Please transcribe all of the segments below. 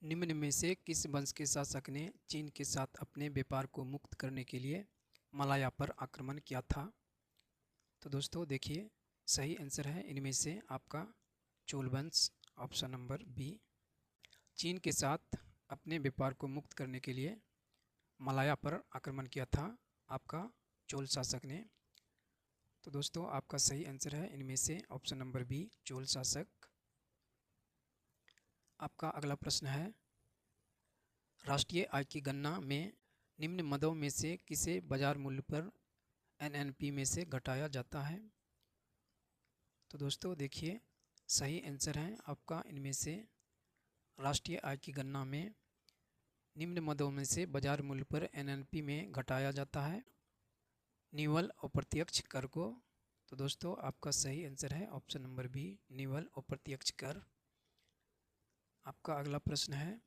निम्न में से किस वंश के शासक ने चीन के साथ अपने व्यापार को मुक्त करने के लिए मलाया पर आक्रमण किया था? तो दोस्तों देखिए, सही आंसर है इनमें से आपका चोल वंश, ऑप्शन नंबर बी। चीन के साथ अपने व्यापार को मुक्त करने के लिए मलाया पर आक्रमण किया था आपका चोल शासक ने। तो दोस्तों आपका सही आंसर है इनमें से ऑप्शन नंबर बी, चोल शासक। आपका अगला प्रश्न है, राष्ट्रीय आय की गणना में निम्न मदों में से किसे बाजार मूल्य पर एनएनपी में से घटाया जाता है? तो दोस्तों देखिए, सही आंसर है आपका इनमें से राष्ट्रीय आय की गणना में निम्न मदों में से बाजार मूल्य पर एनएनपी में घटाया जाता है निवल अप्रत्यक्ष कर को। तो दोस्तों आपका सही आंसर है ऑप्शन नंबर बी, निवल अप्रत्यक्ष कर। आपका अगला प्रश्न है,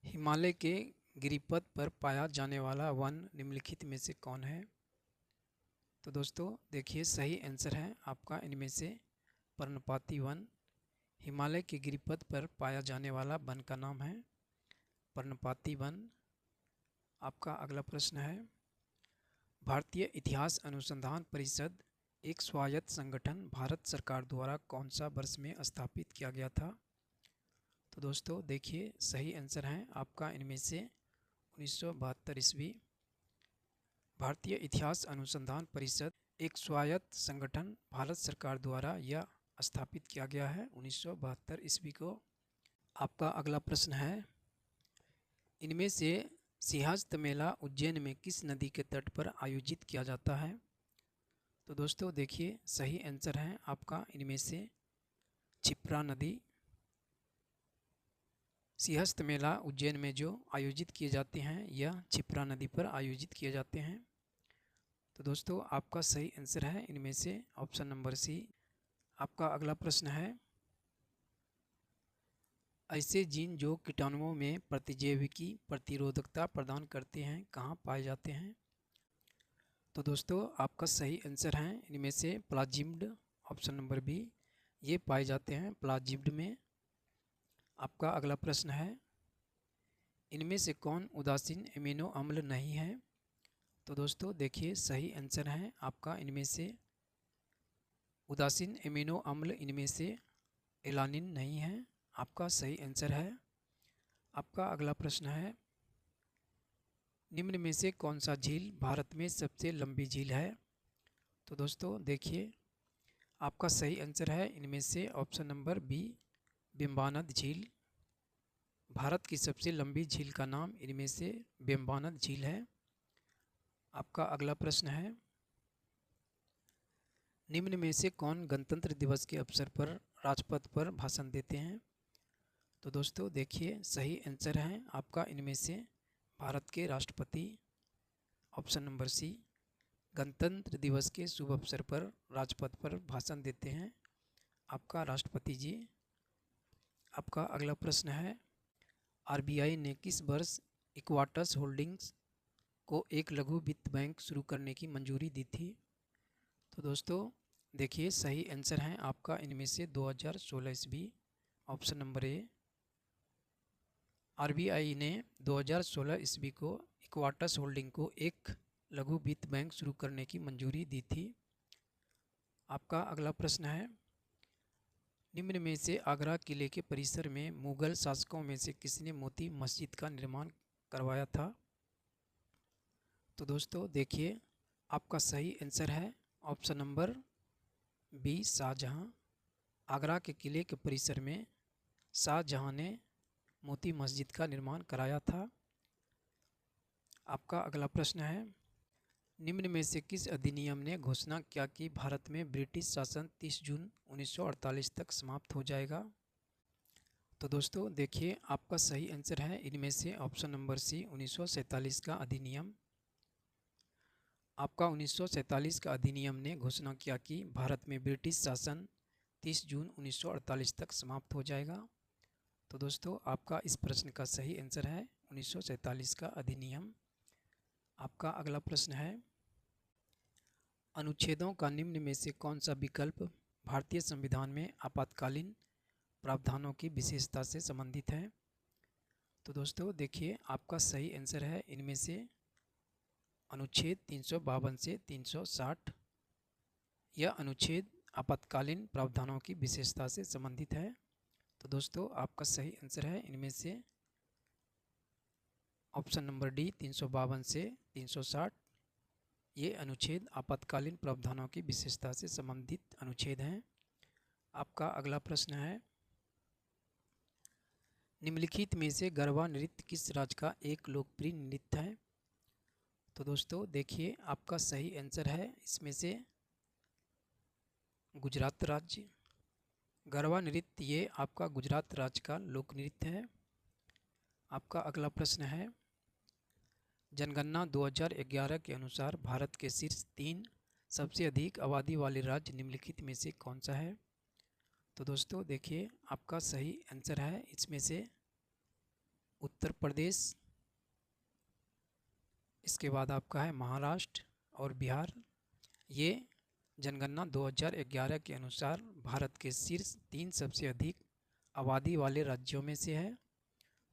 हिमालय के गिरिपथ पर पाया जाने वाला वन निम्नलिखित में से कौन है? तो दोस्तों देखिए, सही आंसर है आपका इनमें से पर्णपाती वन। हिमालय के गिरिपथ पर पाया जाने वाला वन का नाम है पर्णपाती वन। आपका अगला प्रश्न है, भारतीय इतिहास अनुसंधान परिषद एक स्वायत्त संगठन भारत सरकार द्वारा कौन सा वर्ष में स्थापित किया गया था? तो दोस्तों देखिए, सही आंसर है आपका इनमें से 1972 ईस्वी। भारतीय इतिहास अनुसंधान परिषद एक स्वायत्त संगठन भारत सरकार द्वारा यह स्थापित किया गया है 1972 ईस्वी को। आपका अगला प्रश्न है, इनमें से सिंहस्थ मेला उज्जैन में किस नदी के तट पर आयोजित किया जाता है? तो दोस्तों देखिए, सही आंसर है आपका इनमें से क्षिप्रा नदी। सिंहस्थ मेला उज्जैन में जो आयोजित किए जाते हैं यह क्षिप्रा नदी पर आयोजित किए जाते हैं। तो दोस्तों आपका सही आंसर है इनमें से ऑप्शन नंबर सी। आपका अगला प्रश्न है, ऐसे जीन जो कीटाणुओं में प्रतिजैविकी प्रतिरोधकता प्रदान करते हैं कहाँ पाए जाते हैं? तो दोस्तों आपका सही आंसर है इनमें से प्लाजिम्ड, ऑप्शन नंबर बी, ये पाए जाते हैं प्लाजिम्ड में। आपका अगला प्रश्न है, इनमें से कौन उदासीन एमिनो अम्ल नहीं है? तो दोस्तों देखिए, सही आंसर है आपका इनमें से उदासीन एमिनो अम्ल इनमें से एलानिन नहीं है। आपका सही आंसर है। आपका अगला प्रश्न है, निम्न में से कौन सा झील भारत में सबसे लंबी झील है? तो दोस्तों देखिए, आपका सही आंसर है इनमें से ऑप्शन नंबर बी, बेम्बानद झील। भारत की सबसे लंबी झील का नाम इनमें से बेम्बानद झील है। आपका अगला प्रश्न है, निम्न में से कौन गणतंत्र दिवस के अवसर पर राजपथ पर भाषण देते हैं? तो दोस्तों देखिए, सही आंसर है आपका इनमें से भारत के राष्ट्रपति, ऑप्शन नंबर सी, गणतंत्र दिवस के शुभ अवसर पर राजपथ पर भाषण देते हैं आपका राष्ट्रपति जी। आपका अगला प्रश्न है, आरबीआई ने किस वर्ष इक्वाटस होल्डिंग्स को एक लघु वित्त बैंक शुरू करने की मंजूरी दी थी? तो दोस्तों देखिए, सही आंसर है आपका इनमें से 2016 ईस्वी, ऑप्शन नंबर ए। आरबीआई ने 2016 ईस्वी को इक्वाटस होल्डिंग को एक लघु वित्त बैंक शुरू करने की मंजूरी दी थी। आपका अगला प्रश्न है, निम्न में से आगरा किले के परिसर में मुगल शासकों में से किसने मोती मस्जिद का निर्माण करवाया था? तो दोस्तों देखिए, आपका सही आंसर है option number B, Shahjahan. Agra के किले के परिसर में शाहजहां ने मोती मस्जिद का निर्माण कराया था। आपका अगला प्रश्न है, निम्न में से किस अधिनियम ने घोषणा किया कि भारत में ब्रिटिश शासन 30 जून 1948 तक समाप्त हो जाएगा? तो दोस्तों देखिए, आपका सही आंसर है इनमें से ऑप्शन नंबर सी, 1947 का अधिनियम। आपका 1947 का अधिनियम ने घोषणा किया कि भारत में ब्रिटिश शासन 30 जून 1948 तक समाप्त हो जाएगा। तो दोस्तों आपका इस प्रश्न का सही आंसर है 1947 का अधिनियम। आपका अगला प्रश्न है, अनुच्छेदों का निम्न में से कौन सा विकल्प भारतीय संविधान में आपातकालीन प्रावधानों की विशेषता से संबंधित है? तो दोस्तों देखिए, आपका सही आंसर है इनमें से अनुच्छेद 352 से 360। यह अनुच्छेद आपातकालीन प्रावधानों की विशेषता से संबंधित है। तो दोस्तों आपका सही आंसर है इनमें से ऑप्शन नंबर डी 352 से 360। ये अनुच्छेद आपातकालीन प्रावधानों की विशेषता से संबंधित अनुच्छेद हैं। आपका अगला प्रश्न है, निम्नलिखित में से गरबा नृत्य किस राज्य का एक लोकप्रिय नृत्य है? तो दोस्तों देखिए, आपका सही आंसर है इसमें से गुजरात राज्य। गरबा नृत्य ये आपका गुजरात राज्य का लोक नृत्य है। आपका अगला प्रश्न है, जनगणना 2011 के अनुसार भारत के शीर्ष 3 सबसे अधिक आबादी वाले राज्य निम्नलिखित में से कौन सा है? तो दोस्तों देखिए, आपका सही आंसर है इसमें से उत्तर प्रदेश, इसके बाद आपका है महाराष्ट्र और बिहार। ये जनगणना 2011 के अनुसार भारत के शीर्ष 3 सबसे अधिक आबादी वाले राज्यों में से है।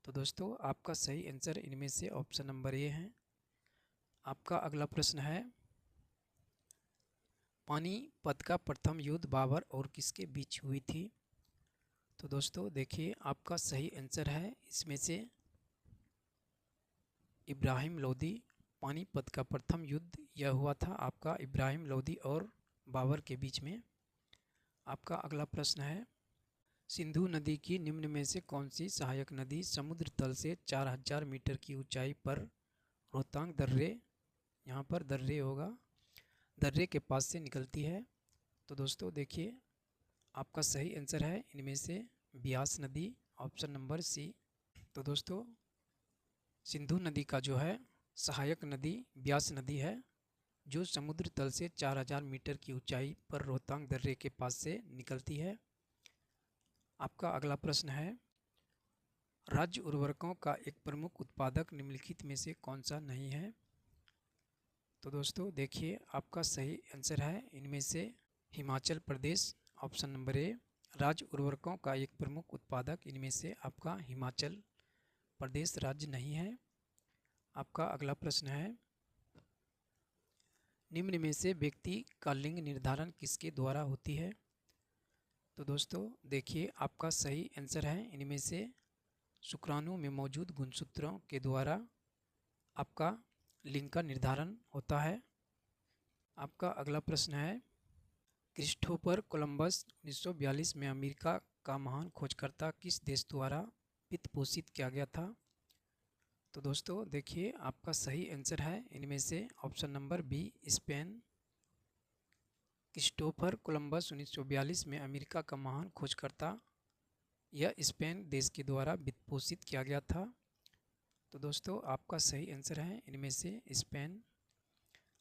तो दोस्तों आपका सही आंसर इनमें से ऑप्शन नंबर ए है। आपका अगला प्रश्न है, पानीपत का प्रथम युद्ध बाबर और किसके बीच हुई थी? तो दोस्तों देखिए, आपका सही आंसर है इसमें से इब्राहिम लोदी। पानीपत का प्रथम युद्ध यह हुआ था आपका इब्राहिम लोदी और बाबर के बीच में। आपका अगला प्रश्न है, सिंधु नदी की निम्न में से कौन सी सहायक नदी समुद्र तल से 4000 मीटर की ऊंचाई पर रोहतांग दर्रे, यहाँ पर दर्रे होगा, दर्रे के पास से निकलती है? तो दोस्तों देखिए, आपका सही आंसर है इनमें से ब्यास नदी, ऑप्शन नंबर सी। तो दोस्तों सिंधु नदी का जो है सहायक नदी ब्यास नदी है, जो समुद्र तल से 4000 मीटर की ऊंचाई पर रोहतांग दर्रे के पास से निकलती है। आपका अगला प्रश्न है, राज्य उर्वरकों का एक प्रमुख उत्पादक निम्नलिखित में से कौन सा नहीं है? तो दोस्तों देखिए, आपका सही आंसर है इनमें से Himachal Pradesh, option number A. राज्य उर्वरकों का एक प्रमुख उत्पादक इनमें से आपका हिमाचल प्रदेश राज्य नहीं है। आपका अगला प्रश्न है, निम्न में से व्यक्ति का लिंग निर्धारण किसके द्वारा होती है? तो दोस्तों देखिए, आपका सही आंसर है इनमें से शुक्राणु में मौजूद गुणसूत्रों के द्वारा आपका लिंग का निर्धारण होता है। आपका अगला प्रश्न है, क्रिस्टोफर कोलंबस 1942 में अमेरिका का महान खोजकर्ता किस देश द्वारा वित्त पोषित किया गया था? तो दोस्तों देखिए, आपका सही आंसर है इनमें से option number B Spain. Christopher Columbus 1942 में अमेरिका का महान खोजकर्ता यह स्पेन देश के द्वारा वित्त पोषित किया गया था। तो दोस्तों आपका सही आंसर है इनमें से स्पेन।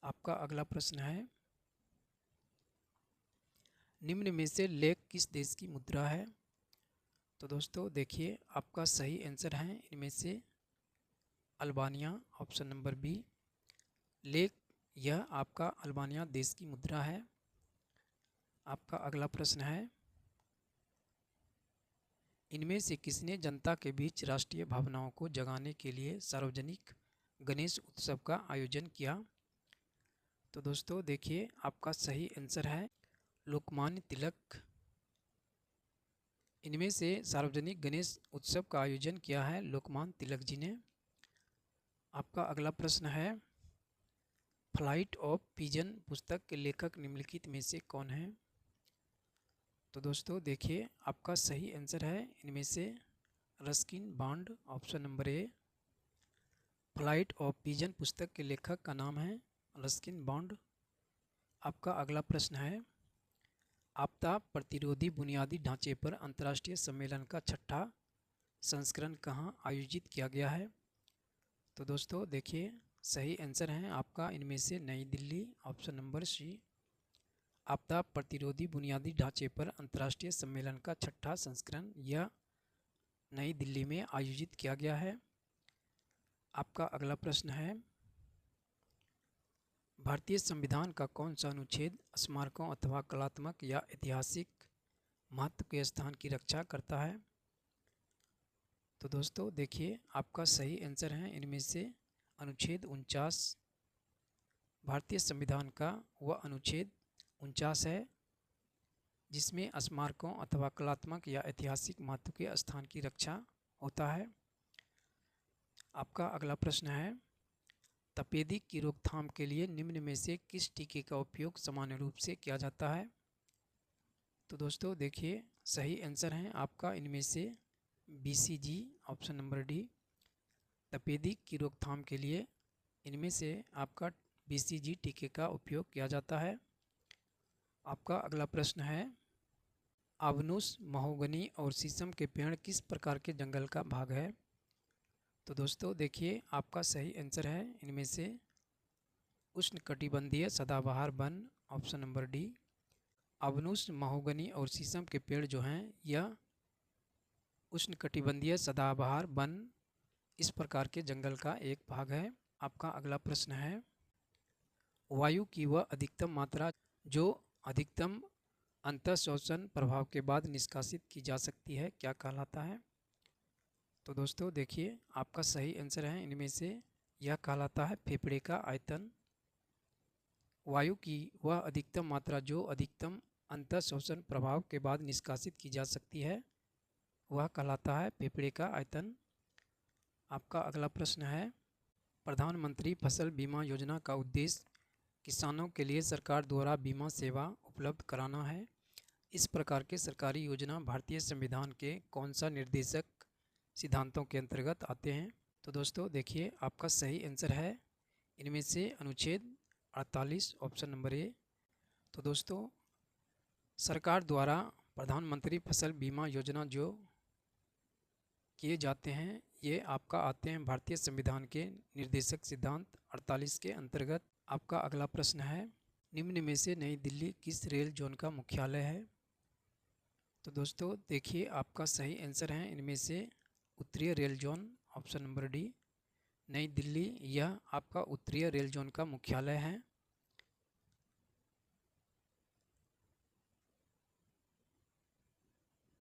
आपका अगला प्रश्न है, निम्न में से लेख किस देश की मुद्रा है? तो दोस्तों देखिए, आपका सही आंसर है इनमें से अल्बानिया, ऑप्शन नंबर बी। लेख यह आपका अल्बानिया देश की मुद्रा है। आपका अगला प्रश्न है, इनमें से किसने जनता के बीच राष्ट्रीय भावनाओं को जगाने के लिए सार्वजनिक गणेश उत्सव का आयोजन किया? तो दोस्तों देखिए, आपका सही आंसर है लोकमान्य तिलक। इनमें से सार्वजनिक गणेश उत्सव का आयोजन किया है लोकमान्य तिलक जी ने। आपका अगला प्रश्न है, फ्लाइट ऑफ पिजन पुस्तक के लेखक निम्नलिखित में से कौन है? तो दोस्तों देखिए, आपका सही आंसर है इनमें से Ruskin bond, option number A. Flight of pigeon पुस्तक के लेखक का नाम है रस्किन बॉन्ड। आपका अगला प्रश्न है, आपदा प्रतिरोधी बुनियादी ढांचे पर अंतर्राष्ट्रीय सम्मेलन का 6ठा संस्करण कहाँ आयोजित किया गया है? तो दोस्तों देखिए, सही आंसर है आपका इनमें से नई दिल्ली, ऑप्शन नंबर सी। आपदा प्रतिरोधी बुनियादी ढांचे पर अंतर्राष्ट्रीय सम्मेलन का 6ठा संस्करण यह नई दिल्ली में आयोजित किया गया है। आपका अगला प्रश्न है, भारतीय संविधान का कौन सा अनुच्छेद स्मारकों अथवा कलात्मक या ऐतिहासिक महत्व के स्थान की रक्षा करता है? तो दोस्तों देखिए, आपका सही आंसर है इनमें से अनुच्छेद 49। भारतीय संविधान का वह अनुच्छेद 49 है जिसमें स्मारकों अथवा कलात्मक या ऐतिहासिक महत्व के स्थान की रक्षा होता है। आपका अगला प्रश्न है, तपेदिक की रोकथाम के लिए निम्न में से किस टीके का उपयोग सामान्य रूप से किया जाता है? तो दोस्तों देखिए, सही आंसर है आपका इनमें से BCG, ऑप्शन नंबर डी। तपेदिक की रोकथाम के लिए इनमें से आपका BCG टीके का उपयोग किया जाता है। आपका अगला प्रश्न है, आबनूस, महोगनी और शीशम के पेड़ किस प्रकार के जंगल का भाग है? तो दोस्तों देखिए, आपका सही आंसर है इनमें से उष्णकटिबंधीय सदाबहार वन, ऑप्शन नंबर डी। आबनूस, महोगनी और शीशम के पेड़ जो हैं यह उष्णकटिबंधीय सदाबहार वन इस प्रकार के जंगल का एक भाग है। आपका अगला प्रश्न है, वायु की वह अधिकतम मात्रा जो अधिकतम अंतःशोषण प्रभाव के बाद निष्कासित की जा सकती है क्या कहलाता है? तो दोस्तों देखिए, आपका सही आंसर है इनमें से यह कहलाता है फेफड़े का आयतन। वायु की वह अधिकतम मात्रा जो अधिकतम अंतःशोषण प्रभाव के बाद निष्कासित की जा सकती है वह कहलाता है फेफड़े का आयतन। आपका अगला प्रश्न है, प्रधानमंत्री फसल बीमा योजना का उद्देश्य किसानों के लिए सरकार द्वारा बीमा सेवा उपलब्ध कराना है। इस प्रकार के सरकारी योजना भारतीय संविधान के कौन सा निर्देशक सिद्धांतों के अंतर्गत आते हैं? तो दोस्तों देखिए, आपका सही आंसर है इनमें से अनुच्छेद 48, ऑप्शन नंबर ए। तो दोस्तों, सरकार द्वारा प्रधानमंत्री फसल बीमा योजना जो किए जाते हैं ये आपका आते हैं भारतीय संविधान के निर्देशक सिद्धांत 48 के अंतर्गत। आपका अगला प्रश्न है, निम्न में से नई दिल्ली किस रेल जोन का मुख्यालय है? तो दोस्तों देखिए, आपका सही आंसर है इनमें से उत्तरीय rail zone, option number D. नई दिल्ली यह आपका उत्तरीय रेल जोन का मुख्यालय है।